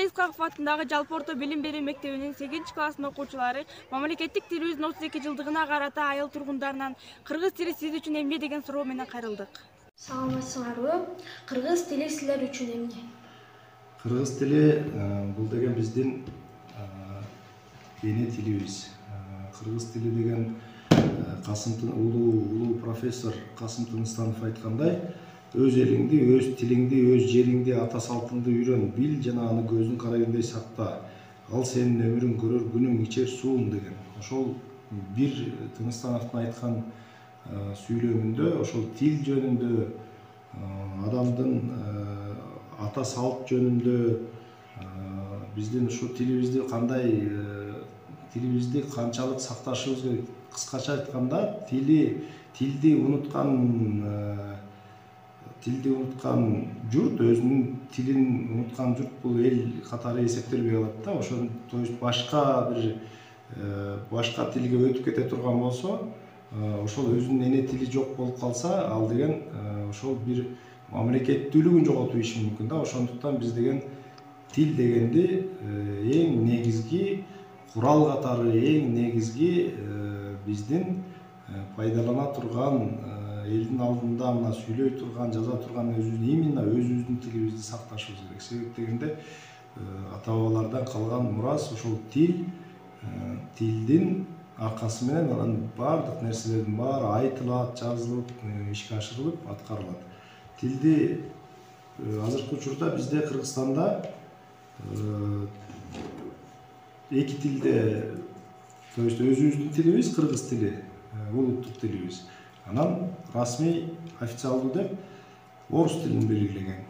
Мырза Исқақов атындагы жалпы орто билим берүү мектебинин 8-класс окуучулары мамлекеттик тилибиздин 32-жылдыгына карата айыл тургундарынан кыргыз тили сиз үчүн эмне деген суроо менен кайрылдык. Саламатсыңарбы? Кыргыз тили силер үчүн эмне? Кыргыз тили бул деген биздин эне тилибиз. Кыргыз тили деген улуу профессор Касым Тыныстанов айткандай, өз элиңди, өз тилиңди, өз жериңди, ата салтыңды үйрөн, бил жана аны көздүн карайгындай сакта. Ал сенин өмүрүң, көрөр күнүң, ичер сууң деген. Ошол бир Тыныстановдун айткан сүйлөгүндө ошол тил жөнүндө, адамдын ата салт жөнүндө, биздин ушу тилибизди канчалык сакташыбыз керек. Кыскача айтканда, тилди унуткан журт, өзүнүн тилин унуткан журт бул эл катары эсептелбей калат да. Ошон, то есть башка тилге өтүп кете турган болсо, ошол өзүнүн эне тили жок болуп калса, ал деген ошол бир мамлекеттүүлүгүн жоготуп ийиши мүмкүн да. Ошондуктан биз деген тил дегенди эң негизги курал катары, эң негизги биздин пайдалана турган, элдин алдында мына сүйлөй турган, жаза турган именно өзүбүздүн тилибизди сакташыбыз керек. Себеп дегенде ата бабалардан калган мурас ошол тилдин аркасы менен анан баардык нерселердин баары айтылат, жазылып, ишке ашырылып, аткарылат. Тилди азыркы учурда бизде Кыргызстанда эки тилде, то есть өзүбүздүн тилибиз кыргыз тили, улуттук тилибиз. Анан расмий, официалдуу деп орус тилин белгилеген.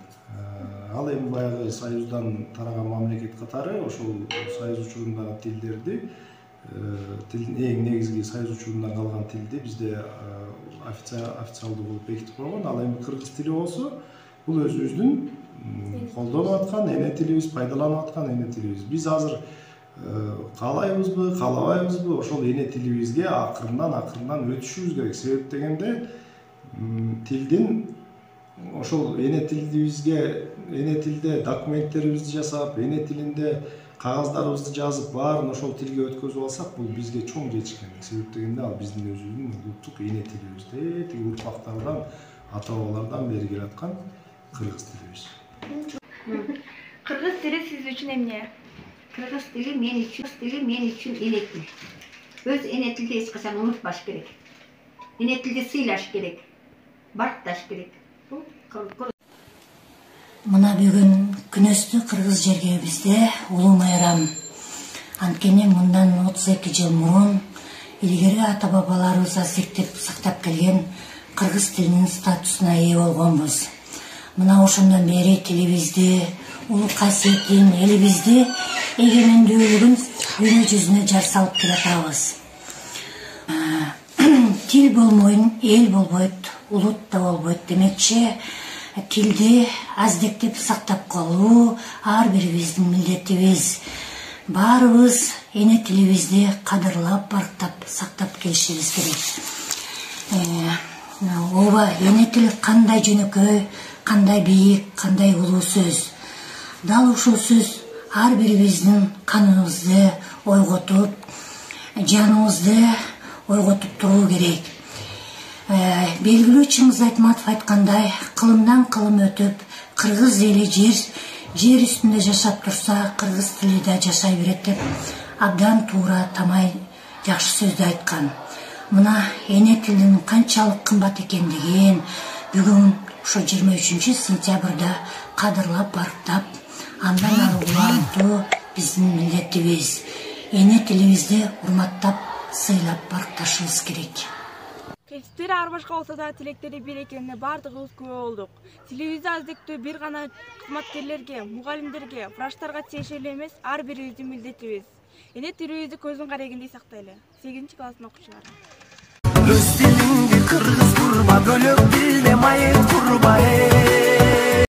Ал эми баягы Союздан тараган мамлекет катары ошол Союз учурундагы тилдерди, тилдин эң негизги Союз учурундан калган тилди бизде официалдуу болуп бекитип койгон. Ал эми кыргыз тили болсо, бул өзүбүздүн колдонуп аткан эне тилибиз, пайдаланып аткан эне тилибиз. Биз азыр каалайбызбы, каалабайбызбы, ошол эне тилибизге акырындан өтүшүбүз керек. Себеп дегенде тилдин ошол эне тилде документтерибизди жасап, эне тилинде кагаздарыбызды жазып, баарын ошол тилге өткөзүп алсак, бул бизге чоң жетишкендик. Себеп дегенде ал биздин өзүбүздүн улуттук эне тилибиз, тиги урпактардан, ата бабалардан бери келаткан кыргыз тилибиз. Кыргыз тили сиз үчүн эмне? Кыргыз тили мен үчүн эне тил. Өз эне тилди эч качан унутпаш керек. Эне тилди сыйлаш керек, баркташ керек. Мына бүгүн күнөстүү кыргыз жергебизде улуу майрам. Анткени мындан 32 жыл мурун илгери ата бабаларыбыз аздектеп сактап келген кыргыз тилинин статусуна ээ болгонбуз. Мына ошондон бери тилибизди, улуу касиетин, элибизди, эгемендүүлүгүн дүйнө жүзүнө жар салып келатабыз. Тил болмойн эл болбойт, улут да болбойт демекчи, тилди аздектеп сактап калуу ар бирибиздин милдетибиз. Баарыбыз эне тилибизди кадырлап, барктап, сактап келишибиз керек. Ооба, эне тил кандай жөнөкөй, кандай бийик, кандай улуу сөз. Дал ушул сөз ар бирибиздин каныбызды ойготуп, жаныбызды ойготуп туруу керек. Белгилүү Чыңгыз Айтматов айткандай, кылымдан кылым өтүп, кыргыз эли жер үстүндө жашап турса, кыргыз тили да жашай берет деп абдан туура, тамай жакшы сөздү айткан. Мына эне тилдин канчалык кымбат экендигин бүгүн ошо 23 сентябрда кадырлап, барктап, андан ары улантуу биздин милдетибиз. Эне тилибизди урматтап, сыйлап, баркташыбыз керек. Кесиптери ар башка болсо да тилектери бир экенине баардыгыбыз күбө болдук. Тилибизди аздектөө бир гана кызматкерлерге, мугалимдерге, врачтарга тиешелүү эмес, ар бирибиздин милдетибиз. Эне тилибизди көздүн карайгындай сактайлы. 8-класстын окуучулары. Өз тилиңди кыргыз турба, бөлөк тилде майыт курба.